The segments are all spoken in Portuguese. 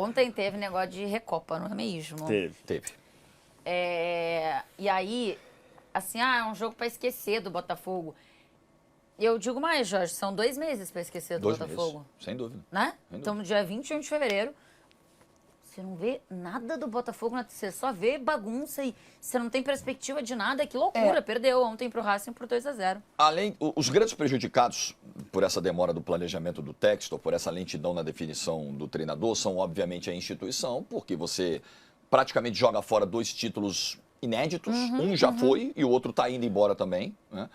ontem teve negócio de Recopa, não é mesmo? Teve. E aí, assim, é um jogo pra esquecer do Botafogo. Eu digo mais, Jorge, são 2 meses pra esquecer do 2 Botafogo. meses, sem dúvida. Né? Sem Então, no dia 21 de fevereiro, você não vê nada do Botafogo, você só vê bagunça e você não tem perspectiva de nada. Que loucura, perdeu ontem pro Racing por 2-0. Os grandes prejudicados por essa demora do planejamento do texto, por essa lentidão na definição do treinador, são obviamente a instituição, porque você praticamente joga fora 2 títulos inéditos, um já foi e o outro está indo embora também, né?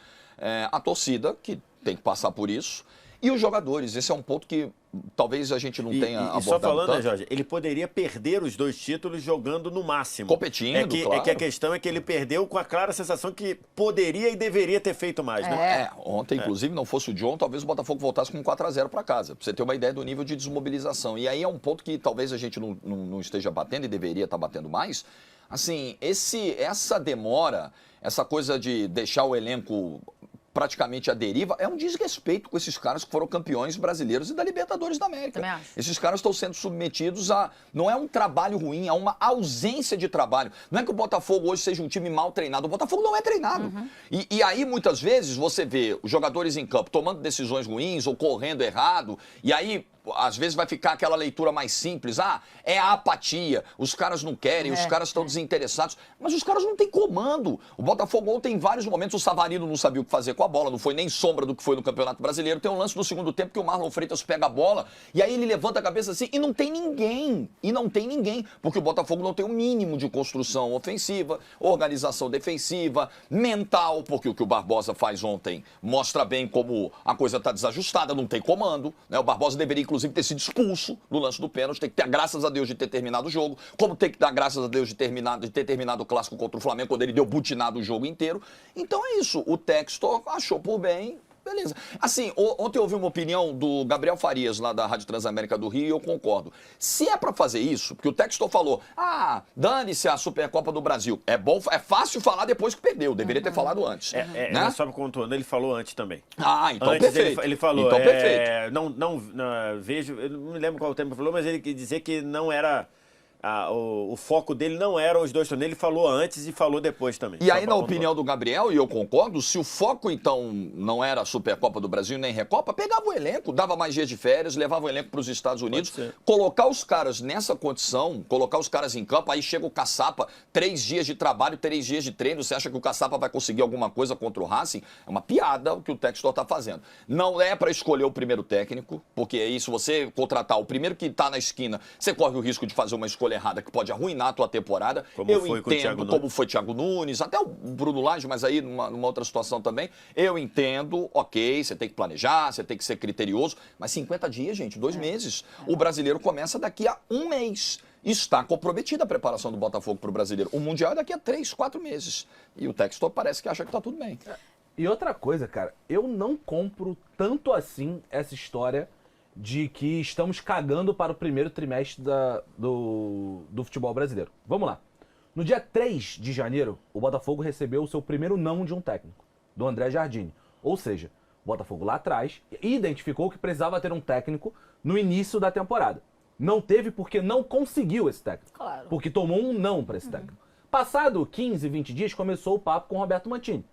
A torcida, que tem que passar por isso, e os jogadores. Esse é um ponto que talvez a gente não tenha abordado. E só falando, tanto. né, Jorge, ele poderia perder os 2 títulos jogando no máximo. Competindo, claro. É que a questão é que ele perdeu com a clara sensação que poderia e deveria ter feito mais, né? Ontem, inclusive, não fosse o John, talvez o Botafogo voltasse com 4-0 para casa, pra você ter uma ideia do nível de desmobilização. E aí é um ponto que talvez a gente não esteja batendo e deveria estar batendo mais. Assim, essa demora, essa coisa de deixar o elenco praticamente à deriva, é um desrespeito com esses caras que foram campeões brasileiros e da Libertadores da América. Também acho. Esses caras estão sendo submetidos a... Não é um trabalho ruim, é uma ausência de trabalho. Não é que o Botafogo hoje seja um time mal treinado. O Botafogo não é treinado. E aí, muitas vezes, você vê os jogadores em campo tomando decisões ruins ou correndo errado, e aí... Às vezes vai ficar aquela leitura mais simples. É a apatia. Os caras não querem, os caras estão desinteressados. Mas os caras não têm comando. O Botafogo ontem, em vários momentos, o Savarino não sabia o que fazer com a bola. Não foi nem sombra do que foi no Campeonato Brasileiro. Tem um lance no segundo tempo que o Marlon Freitas pega a bola e aí ele levanta a cabeça assim e não tem ninguém. Porque o Botafogo não tem o mínimo de construção ofensiva, organização defensiva, mental, porque o que o Barbosa faz ontem mostra bem como a coisa está desajustada, não tem comando, né? O Barbosa deveria, inclusive, ter sido expulso no lance do pênalti, tem que ter graças a Deus de ter terminado o jogo, como tem que dar graças a Deus de ter terminado o clássico contra o Flamengo, quando ele deu butinado o jogo inteiro. Então é isso, o Textor achou por bem, beleza. Assim, ontem eu ouvi uma opinião do Gabriel Farias, lá da Rádio Transamérica do Rio, e eu concordo. Se é pra fazer isso, porque o Textor falou, dane-se a Supercopa do Brasil, é bom, é fácil falar depois que perdeu, deveria ter falado antes. Né? Só me contou, ele falou antes também. Então antes perfeito. Ele falou, então perfeito. Não vejo, eu não me lembro qual o tempo ele falou, mas ele quis dizer que não era... o foco dele não eram os 2 torneios, ele falou antes e falou depois também. E aí, na opinião do Gabriel, e eu concordo, se o foco, então, não era a Supercopa do Brasil nem Recopa, pegava o elenco, dava mais dias de férias, levava o elenco para os Estados Unidos, colocar os caras nessa condição, colocar os caras em campo, aí chega o Caçapa, 3 dias de trabalho, 3 dias de treino, você acha que o Caçapa vai conseguir alguma coisa contra o Racing? É uma piada o que o Textor está fazendo. Não é para escolher o primeiro técnico, porque aí, se você contratar o primeiro que está na esquina, você corre o risco de fazer uma escolha errada que pode arruinar a tua temporada. Eu entendo como foi Thiago Nunes, até o Bruno Lage, mas aí numa outra situação também. Eu entendo, ok, você tem que planejar, você tem que ser criterioso, mas 50 dias, gente, 2 meses. O brasileiro começa daqui a 1 mês. Está comprometida a preparação do Botafogo para o brasileiro. O Mundial é daqui a 3, 4 meses. E o Textor parece que acha que está tudo bem. E outra coisa, cara, eu não compro tanto assim essa história de que estamos cagando para o primeiro trimestre do futebol brasileiro. Vamos lá. No dia 3 de janeiro, o Botafogo recebeu o seu primeiro não de um técnico, do André Jardine. Ou seja, o Botafogo lá atrás identificou que precisava ter um técnico no início da temporada. Não teve porque não conseguiu esse técnico. Claro. Porque tomou um não para esse técnico. Passado 15, 20 dias, começou o papo com o Roberto Mantini.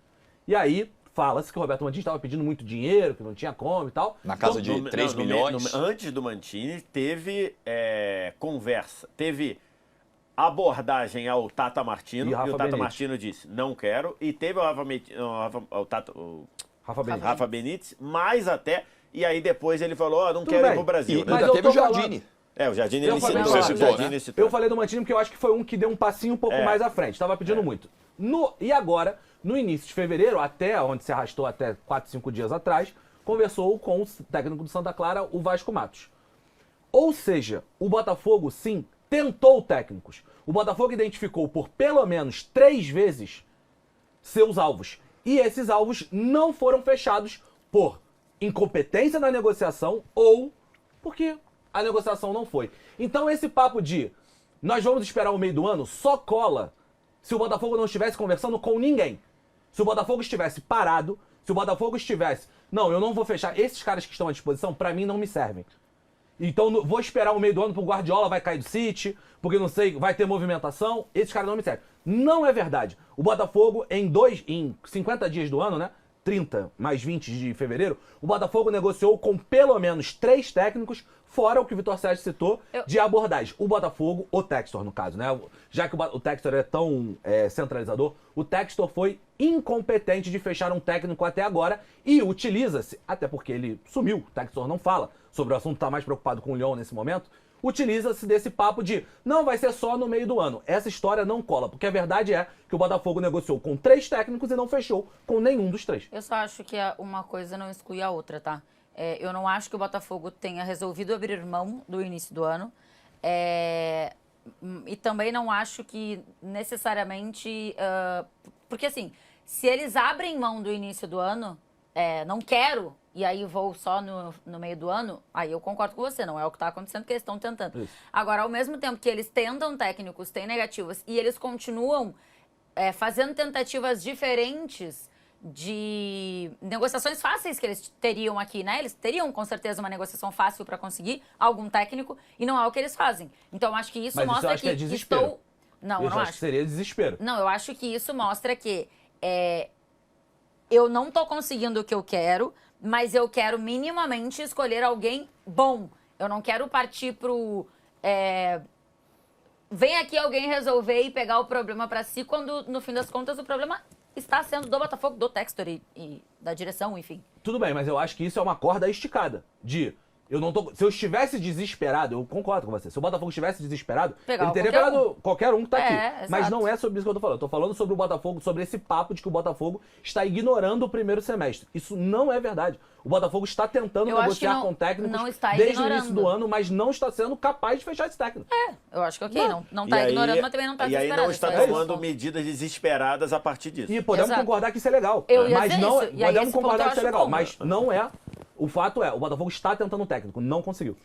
E aí... Fala-se que o Roberto Mantini estava pedindo muito dinheiro, que não tinha como e tal. Na casa de 3 milhões. Antes do Mantini, teve conversa, teve abordagem ao Tata Martino. E o Tata Martino disse, não quero. E teve o Rafa Benítez, mais até... E aí depois ele falou, não quero ir pro Brasil. E ainda teve o Jardine. O Jardine ele citou. Eu falei do Mantini porque eu acho que foi um que deu um passinho um pouco mais à frente. Estava pedindo muito. E agora... No início de fevereiro, até onde se arrastou até 4, 5 dias atrás, conversou com o técnico do Santa Clara, o Vasco Matos. Ou seja, o Botafogo, sim, tentou técnicos. O Botafogo identificou por pelo menos 3 vezes seus alvos. E esses alvos não foram fechados por incompetência na negociação ou porque a negociação não foi. Então esse papo de nós vamos esperar o meio do ano só cola se o Botafogo não estivesse conversando com ninguém. Se o Botafogo estivesse parado, se o Botafogo estivesse... Não, eu não vou fechar. Esses caras que estão à disposição, pra mim, não me servem. Então vou esperar o meio do ano pro Guardiola vai cair do City, porque não sei, vai ter movimentação. Esses caras não me servem. Não é verdade. O Botafogo, em 50 dias do ano, né? 30 mais 20 de fevereiro, o Botafogo negociou com pelo menos 3 técnicos, fora o que o Vitor Sérgio citou, de abordagem. O Botafogo, o Textor, no caso, né? Já que o Textor é tão centralizador, o Textor foi incompetente de fechar um técnico até agora e utiliza-se, até porque ele sumiu, o Textor não fala sobre o assunto, tá mais preocupado com o Lyon nesse momento, utiliza-se desse papo de não vai ser só no meio do ano. Essa história não cola, porque a verdade é que o Botafogo negociou com 3 técnicos e não fechou com nenhum dos 3. Eu só acho que uma coisa não exclui a outra, tá? Eu não acho que o Botafogo tenha resolvido abrir mão do início do ano. E também não acho que necessariamente... porque assim, se eles abrem mão do início do ano, não quero... E aí vou só no meio do ano, aí eu concordo com você, não é o que está acontecendo, que eles estão tentando. Isso. Agora, ao mesmo tempo que eles tentam técnicos, têm negativas, e eles continuam fazendo tentativas diferentes de negociações fáceis que eles teriam aqui, né? Eles teriam, com certeza, uma negociação fácil para conseguir algum técnico, e não é o que eles fazem. Então, eu acho que isso mostra que desespero. Não, eu não acho que seria desespero. Não, eu acho que isso mostra que eu não tô conseguindo o que eu quero, mas eu quero minimamente escolher alguém bom. Eu não quero partir pro... vem aqui alguém resolver e pegar o problema para si, quando, no fim das contas, o problema está sendo do Botafogo, do Textor e da direção, enfim. Tudo bem, mas eu acho que isso é uma corda esticada. Se eu estivesse desesperado, eu concordo com você. Se o Botafogo estivesse desesperado, ele teria pegado qualquer um que tá aqui. Mas exato. não é sobre isso que eu tô falando. Eu tô falando sobre o Botafogo, sobre esse papo de que o Botafogo está ignorando o primeiro semestre. Isso não é verdade. O Botafogo está tentando negociar com técnicos desde o início do ano, mas não está sendo capaz de fechar esse técnico. Eu acho que não está ignorando, mas também não está desesperado. E aí não está tomando medidas desesperadas a partir disso. E podemos concordar que isso é legal. Podemos concordar que isso é legal, mas não é... O fato é, o Botafogo está tentando um técnico, não conseguiu.